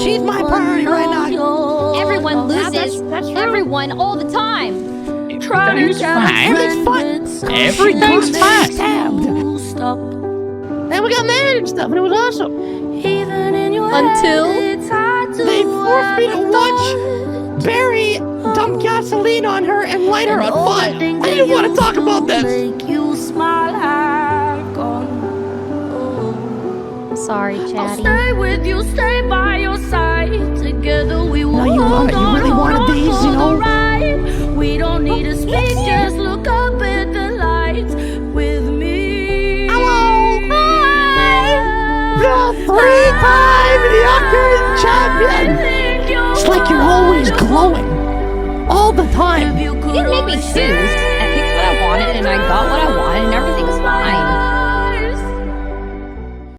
She's my priority right now. Everyone loses. That's true. Everyone, all the time. Everything's fine. Everything's fine. Everything's fine. Stabbed. And we got married and stuff, and it was awesome. Until They forced me to watch Barry dump gasoline on her and light her on fire. I didn't want to talk about this. sorry, Chatty. I'll stay with you, stay by your side. Together we will No, you hold on, really wanted hold on these, for you know? the ride. We don't need to speak, just look up at the lights with me. Hello! The three-time Yuccan champion! It's like you're always glowing. All the time. You didn't make me choose. I picked what I wanted and I got what I wanted and everything was fine.